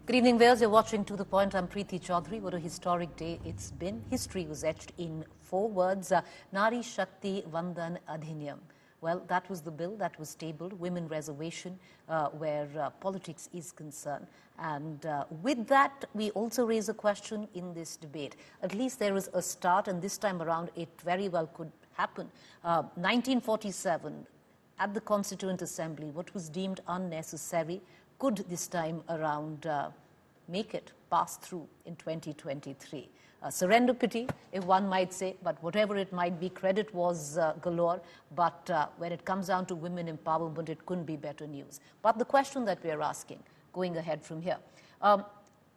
Good evening, viewers. You're watching To The Point. I'm Preeti Chaudhary. What a historic day it's been. History was etched in 4 words. Nari Shakti Vandan Adhiniyam. Well, that was the bill that was tabled, Women Reservation, where politics is concerned. And with that, we also raise a question in this debate. At least there is a start, and this time around, it very well could happen. 1947, at the Constituent Assembly, what was deemed unnecessary could this time around make it pass through in 2023. Serendipity, if one might say, but whatever it might be, credit was galore. But when it comes down to women empowerment, it couldn't be better news. But the question that we are asking, going ahead from here,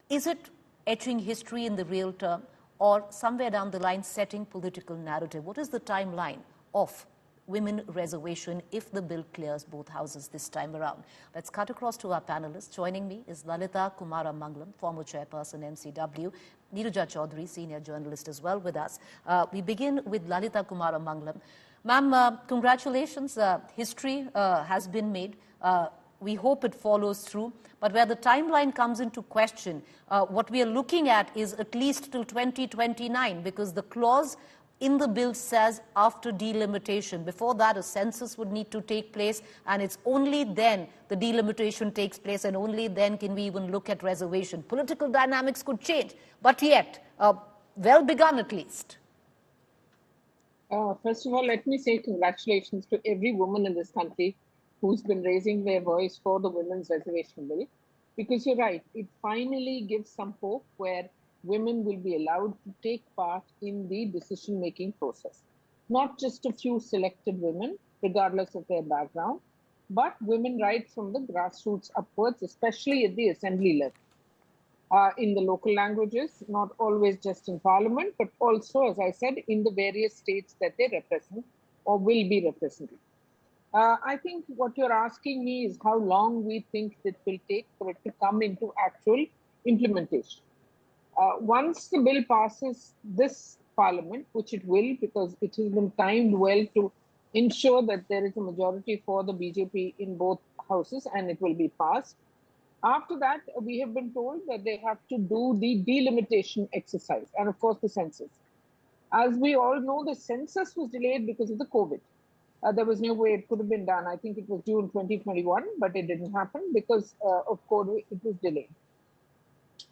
is it etching history in the real term, or somewhere down the line setting political narrative? What is the timeline of Women Reservation if the bill clears both houses this time around? Let's cut across to our panelists. Joining me is Lalita Kumara Mangalam, former chairperson MCW, Neeraj Chaudhary, senior journalist as well with us. We begin with Lalita Kumara Mangalam. Ma'am, congratulations. History has been made. We hope it follows through. But where the timeline comes into question, what we are looking at is at least till 2029, because the clause in the bill says after delimitation. Before that, a census would need to take place, and it's only then the delimitation takes place, and only then can we even look at reservation. Political dynamics could change, but yet, well begun at least. First of all, let me say congratulations to every woman in this country who's been raising their voice for the Women's Reservation Bill, because you're right, it finally gives some hope where women will be allowed to take part in the decision-making process. Not just a few selected women, regardless of their background, but women right from the grassroots upwards, especially at the assembly level. In the local languages, not always just in parliament, but also, as I said, in the various states that they represent or will be represented. I think what you're asking me is how long we think it will take for it to come into actual implementation. Once the bill passes this parliament, which it will, because it has been timed well to ensure that there is a majority for the BJP in both houses, and it will be passed. After that, we have been told that they have to do the delimitation exercise, and of course the census. As we all know, the census was delayed because of the COVID. There was no way it could have been done. I think it was due in 2021, but it didn't happen because of COVID, it was delayed.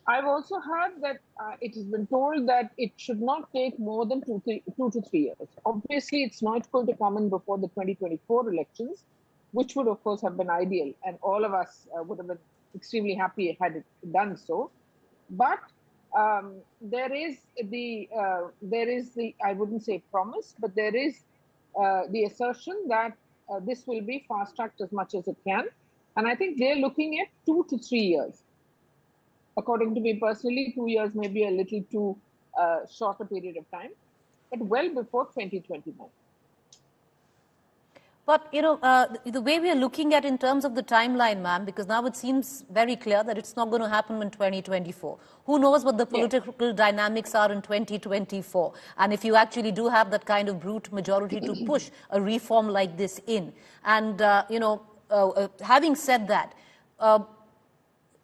I've also heard that it has been told that it should not take more than 2 to 3 years. Obviously, it's not going to come in before the 2024 elections, which would, of course, have been ideal. And all of us would have been extremely happy had it done so. But there is the, I wouldn't say promise, but there is the assertion that this will be fast-tracked as much as it can. And I think they're looking at 2 to 3 years. According to me personally, 2 years may be a little too short a period of time, but well before 2029. But, you know, the way we are looking at in terms of the timeline, ma'am, because now it seems very clear that it's not going to happen in 2024. Who knows what the political dynamics are in 2024? And if you actually do have that kind of brute majority to push a reform like this in. And, having said that,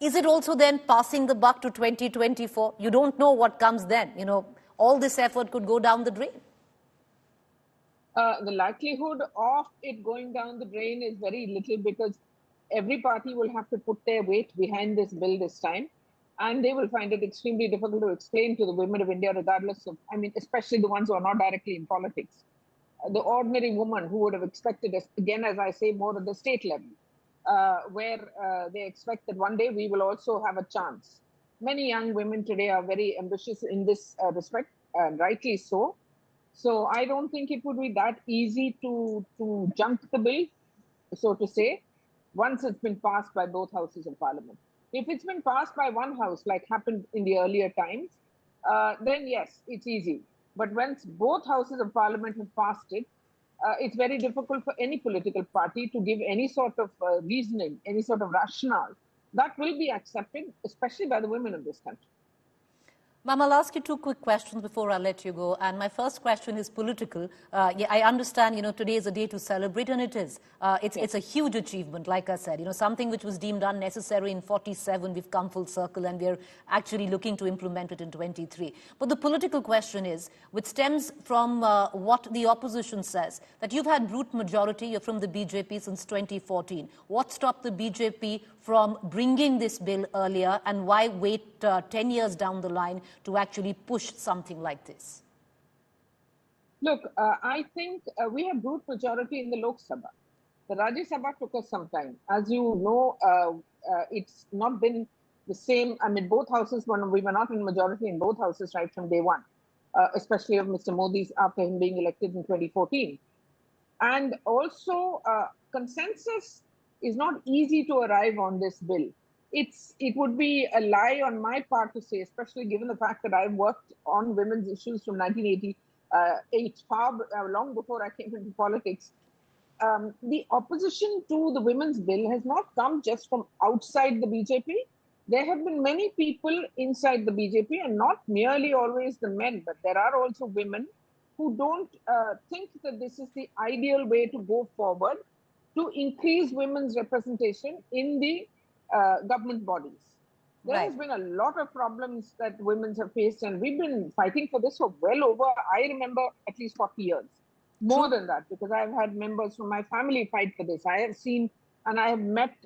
is it also then passing the buck to 2024? You don't know what comes then. You know, all this effort could go down the drain. The likelihood of it going down the drain is very little, because every party will have to put their weight behind this bill this time. And they will find it extremely difficult to explain to the women of India, regardless of, I mean, especially the ones who are not directly in politics. The ordinary woman who would have expected, again, as I say, more at the state level. Where they expect that one day we will also have a chance. Many young women today are very ambitious in this respect, and rightly so. So I don't think it would be that easy to junk the bill, so to say, once it's been passed by both houses of parliament. If it's been passed by one house, like happened in the earlier times, then yes, it's easy. But once both houses of parliament have passed it, it's very difficult for any political party to give any sort of reasoning, any sort of rationale that will be accepted, especially by the women of this country. Ma'am, I'll ask you two quick questions before I let you go. And my first question is political. Yeah, I understand, today is a day to celebrate, and it is. It's a huge achievement, like I said. Something which was deemed unnecessary in 47, we've come full circle, and we're actually looking to implement it in 23. But the political question is, which stems from what the opposition says, that you've had brute majority, you're from the BJP since 2014. What stopped the BJP from bringing this bill earlier, and why wait 10 years down the line to actually push something like this? Look, I think we have brute majority in the Lok Sabha. The Rajya Sabha took us some time. As you know, it's not been the same. I mean, both houses, we were not in majority in both houses right from day one, especially of Mr. Modi's after him being elected in 2014. And also, consensus is not easy to arrive on this bill. It would be a lie on my part to say, especially given the fact that I've worked on women's issues from 1988, far long before I came into politics. The opposition to the women's bill has not come just from outside the BJP. There have been many people inside the BJP, and not merely always the men, but there are also women who don't think that this is the ideal way to go forward to increase women's representation in the government bodies. There has been a lot of problems that women have faced, and we've been fighting for this for well over, I remember, at least 40 years. More than that, because I've had members from my family fight for this. I have seen and I have met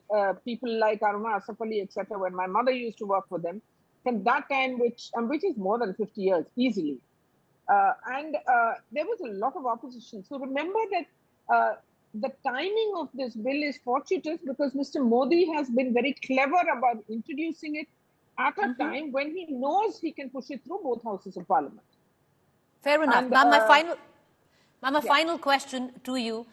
people like Aruna Asafali, etc., when my mother used to work for them, from that time, which is more than 50 years, easily. And there was a lot of opposition. So remember that the timing of this bill is fortuitous because Mr. Modi has been very clever about introducing it at a time when he knows he can push it through both houses of parliament. Fair enough. Ma'am, my final question to you.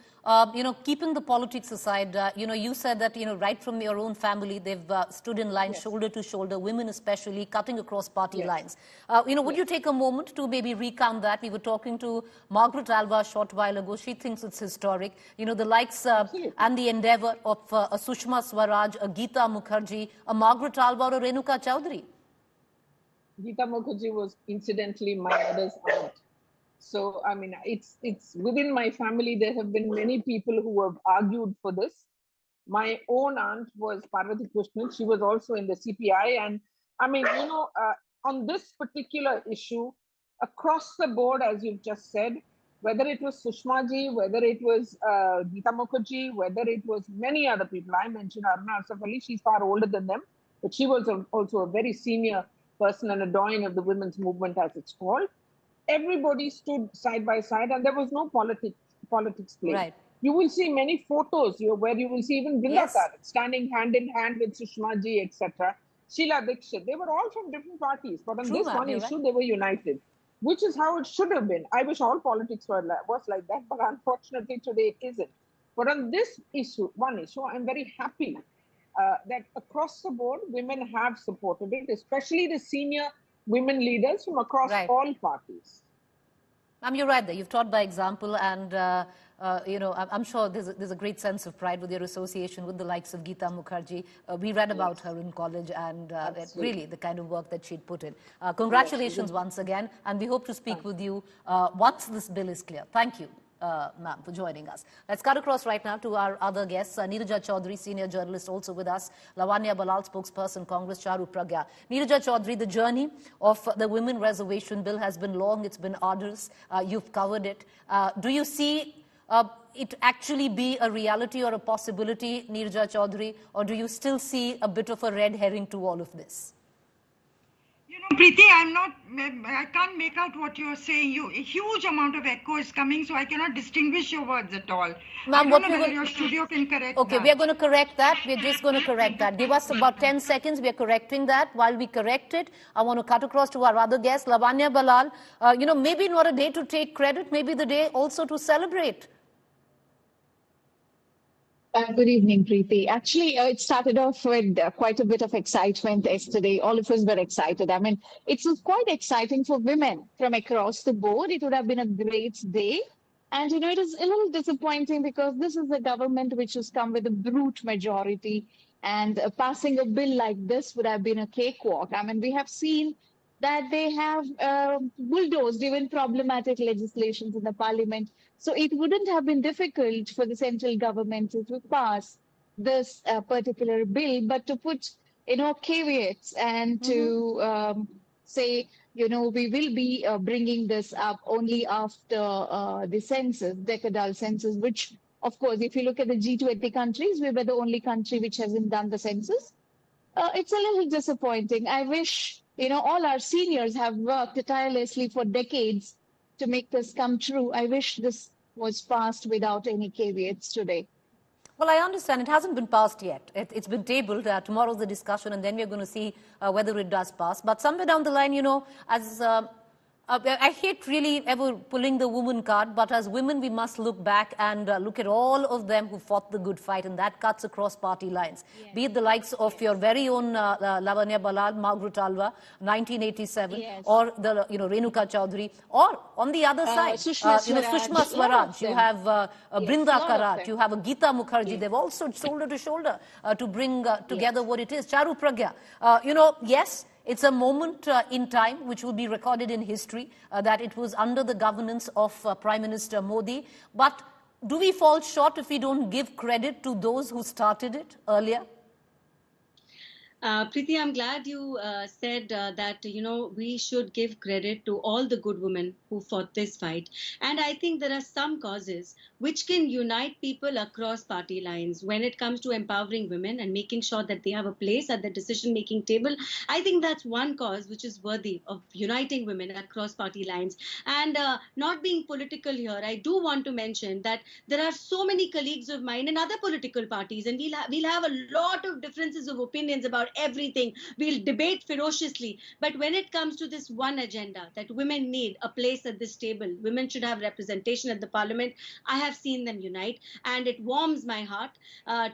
Keeping the politics aside, you said that, right from your own family, they've stood in line shoulder to shoulder, women especially, cutting across party lines. Would you take a moment to maybe recount that? We were talking to Margaret Alva a short while ago. She thinks it's historic. The likes and the endeavor of a Sushma Swaraj, a Geeta Mukherjee, a Margaret Alva or a Renuka Chowdhury. Geeta Mukherjee was incidentally my mother's aunt. So, I mean, it's within my family, there have been many people who have argued for this. My own aunt was Parvati Krishnan. She was also in the CPI. And I mean, on this particular issue, across the board, as you've just said, whether it was Sushma ji, whether it was Geeta Mukherjee, whether it was many other people, I mentioned Aruna Asafali, she's far older than them, but she was also a very senior person and a doyen of the women's movement, as it's called. Everybody stood side by side, and there was no politics played. Right. You will see many photos where you will see even Brinda Karat standing hand in hand with Sushma ji, etc. Sheila Dikshit. They were all from different parties, but on this one issue, they were united, which is how it should have been. I wish all politics was like that, but unfortunately today it isn't. But on this issue, I'm very happy that across the board, women have supported it, especially the senior women leaders from across all parties. You're right there. You've taught by example, and I'm sure there's a great sense of pride with your association with the likes of Geeta Mukherjee. We read about her in college, and really the kind of work that she'd put in. Congratulations once again, and we hope to speak with you once this bill is clear. Thank you, ma'am, for joining us. Let's cut across right now to our other guests. Neeraja Chaudhary, senior journalist, also with us. Lavanya Balal, spokesperson, Congress. Charu Pragya. Neeraja Chaudhary, the journey of the Women Reservation Bill has been long. It's been arduous. You've covered it. Do you see it actually be a reality or a possibility, Neeraja Chaudhary, or do you still see a bit of a red herring to all of this? Preeti, I can't make out what you're saying. A huge amount of echo is coming, so I cannot distinguish your words at all. Ma'am, your studio can correct that. Okay, we are going to correct that. We're just going to correct that. Give us about 10 seconds. We are correcting that. While we correct it, I want to cut across to our other guest, Lavanya Balal. Maybe not a day to take credit, maybe the day also to celebrate. Good evening, Preeti. Actually, it started off with quite a bit of excitement yesterday. All of us were excited. I mean, it was quite exciting for women from across the board. It would have been a great day. And, it is a little disappointing because this is a government which has come with a brute majority. And passing a bill like this would have been a cakewalk. I mean, we have seen that they have bulldozed even problematic legislations in the parliament. So it wouldn't have been difficult for the central government to pass this particular bill, but to put, caveats and to say, we will be bringing this up only after the census, decadal census, which, of course, if you look at the G20 countries, we were the only country which hasn't done the census. It's a little disappointing. I wish, all our seniors have worked tirelessly for decades to make this come true. I wish this was passed without any caveats today. Well, I understand it hasn't been passed yet. It's been tabled. Tomorrow's the discussion, and then we're going to see whether it does pass. But somewhere down the line, as I hate really ever pulling the woman card, but as women, we must look back and look at all of them who fought the good fight, and that cuts across party lines. Yes. Be it the likes of your very own Lavanya Balal, Margaret Alva, 1987, yes. Or the Renuka Chaudhary, or on the other side, Sushma Swaraj. You have Brinda Karat, you have a Geeta Mukherjee. Yes. They've also shoulder to shoulder to bring together what it is. Charu Pragya, yes. It's a moment in time which will be recorded in history that it was under the governance of Prime Minister Modi. But do we fall short if we don't give credit to those who started it earlier? Preeti, I'm glad you said that, we should give credit to all the good women who fought this fight. And I think there are some causes which can unite people across party lines when it comes to empowering women and making sure that they have a place at the decision-making table. I think that's one cause which is worthy of uniting women across party lines. And not being political here, I do want to mention that there are so many colleagues of mine in other political parties, and we'll have a lot of differences of opinions about everything. We'll debate ferociously. But when it comes to this one agenda, that women need a place at this table, women should have representation at the parliament, I have seen them unite. And it warms my heart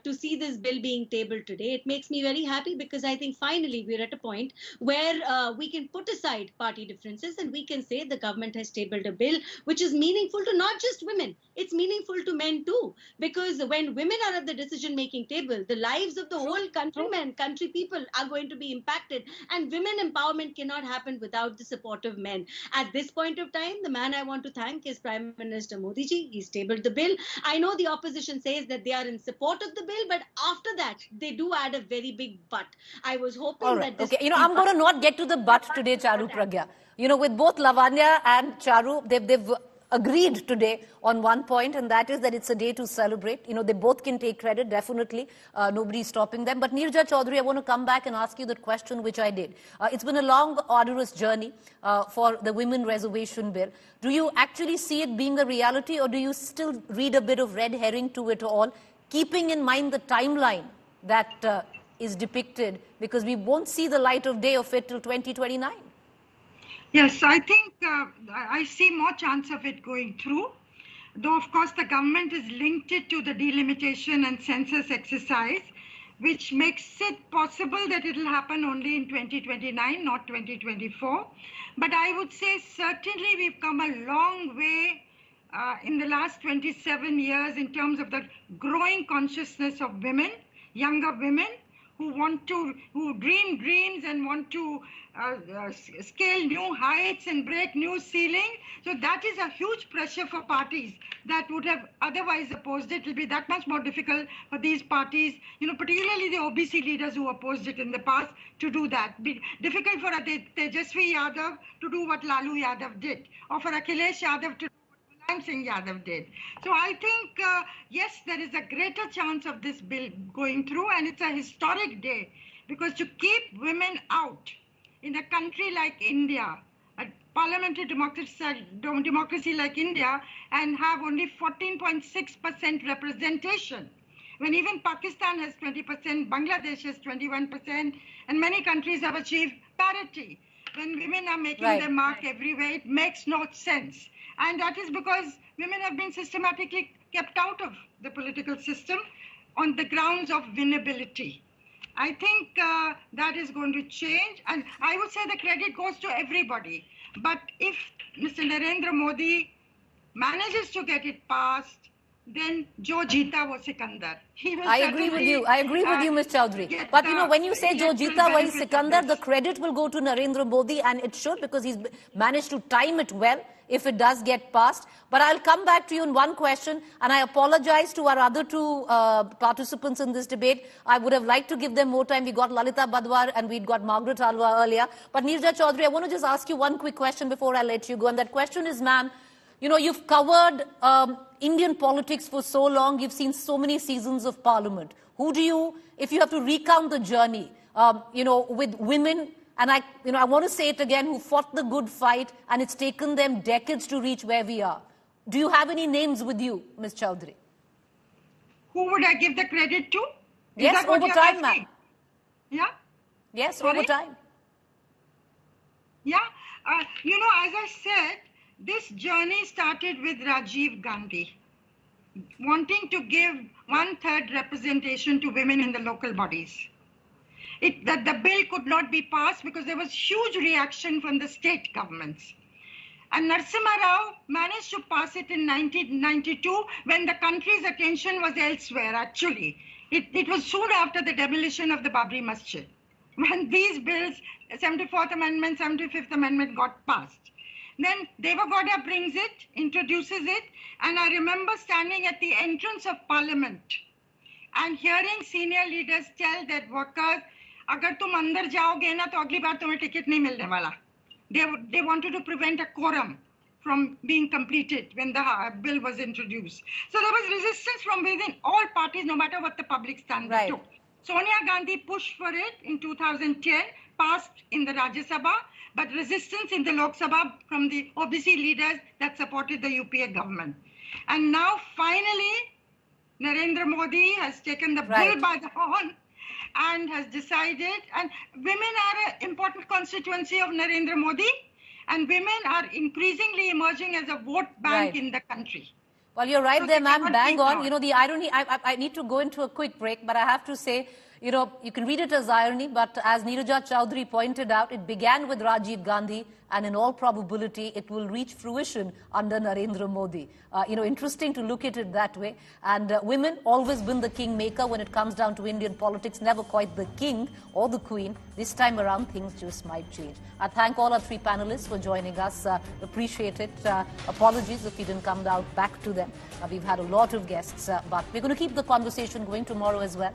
to see this bill being tabled today. It makes me very happy because I think finally we're at a point where we can put aside party differences and we can say the government has tabled a bill which is meaningful to not just women. It's meaningful to men too. Because when women are at the decision-making table, the lives of the whole country people are going to be impacted, and women empowerment cannot happen without the support of men. At this point of time, the man I want to thank is Prime Minister Modi ji. He's tabled the bill. I know the opposition says that they are in support of the bill, but after that, they do add a very big but. I was hoping that this... Okay, I'm going to not get to the but today, Charu Pragya. With both Lavanya and Charu, they've agreed today on one point, and that is that it's a day to celebrate. They both can take credit, definitely. Nobody's stopping them. But Neerja Chaudhary, I want to come back and ask you that question which I did. It's been a long, arduous journey for the Women Reservation Bill. Do you actually see it being a reality, or do you still read a bit of red herring to it all, keeping in mind the timeline that is depicted, because we won't see the light of day of it till 2029? Yes, I think I see more chance of it going through, though of course the government has linked it to the delimitation and census exercise, which makes it possible that it will happen only in 2029, not 2024. But I would say certainly we've come a long way in the last 27 years in terms of the growing consciousness of women, younger women, who dream dreams and want to scale new heights and break new ceilings. So that is a huge pressure for parties that would have otherwise opposed it. It will be that much more difficult for these parties, particularly the OBC leaders who opposed it in the past, to do that. Be difficult for Tejasvi Yadav to do what Lalu Yadav did, or for Akhilesh Yadav to Singh Yadav did. So I think, yes, there is a greater chance of this bill going through, and it's a historic day, because to keep women out in a country like India, a parliamentary democracy like India, and have only 14.6% representation, when even Pakistan has 20%, Bangladesh has 21%, and many countries have achieved parity. When women are making their mark everywhere, it makes no sense. And that is because women have been systematically kept out of the political system on the grounds of winnability. I think that is going to change. And I would say the credit goes to everybody. But if Mr. Narendra Modi manages to get it passed then Jo Jeeta wo Sikandar. I agree with you. I agree with you, Ms. Chaudhary. But, you know, when you say Jo Jeeta wa Sikandar, the credit will go to Narendra Modi, and it should, because he's managed to time it well if it does get passed. But I'll come back to you in one question, and I apologize to our other two participants in this debate. I would have liked to give them more time. We got Lalita Badwar and we'd got Margaret Halwa earlier. But Neerja Chaudhary, I want to just ask you one quick question before I let you go. And that question is, ma'am, you know, you've covered Indian politics for so long. You've seen so many seasons of parliament. Who do you, if you have to recount the journey, you know, with women, and I want to say it again, who fought the good fight, and it's taken them decades to reach where we are. Do you have any names with you, Ms. Chaudhary? Who would I give the credit to? Yes, over time, ma'am. Yeah? Yes, Sorry? over time. Yeah. You know, as I said, this journey started with Rajiv Gandhi wanting to give 1/3 representation to women in the local bodies. That the bill could not be passed because there was huge reaction from the state governments. And Narasimha Rao managed to pass it in 1992 when the country's attention was elsewhere, actually. It was soon after the demolition of the Babri Masjid, when these bills, 74th Amendment, 75th Amendment got passed. Then Deva Gowda brings it, introduces it, and I remember standing at the entrance of Parliament and hearing senior leaders tell that workers, agar tum andar jaoge na to agli baar tumhe ticket nahi milne wala. They wanted to prevent a quorum from being completed when the bill was introduced. So there was resistance from within all parties, no matter what the public stand took. Sonia Gandhi pushed for it in 2010, passed in the Rajya Sabha, but resistance in the Lok Sabha from the OBC leaders that supported the UPA government. And now finally, Narendra Modi has taken the bull by the horn and has decided, and women are an important constituency of Narendra Modi, and women are increasingly emerging as a vote bank in the country. Well, you're right there, ma'am, bang on. You know, the irony, I need to go into a quick break, but I have to say, you know, you can read it as irony, but as Neerja Chaudhary pointed out, it began with Rajiv Gandhi, and in all probability, it will reach fruition under Narendra Modi. You know, interesting to look at it that way. And women always been the kingmaker when it comes down to Indian politics, never quite the king or the queen. This time around, things just might change. I thank all our three panelists for joining us. Appreciate it. Apologies if we didn't come down back to them. We've had a lot of guests, but we're going to keep the conversation going tomorrow as well.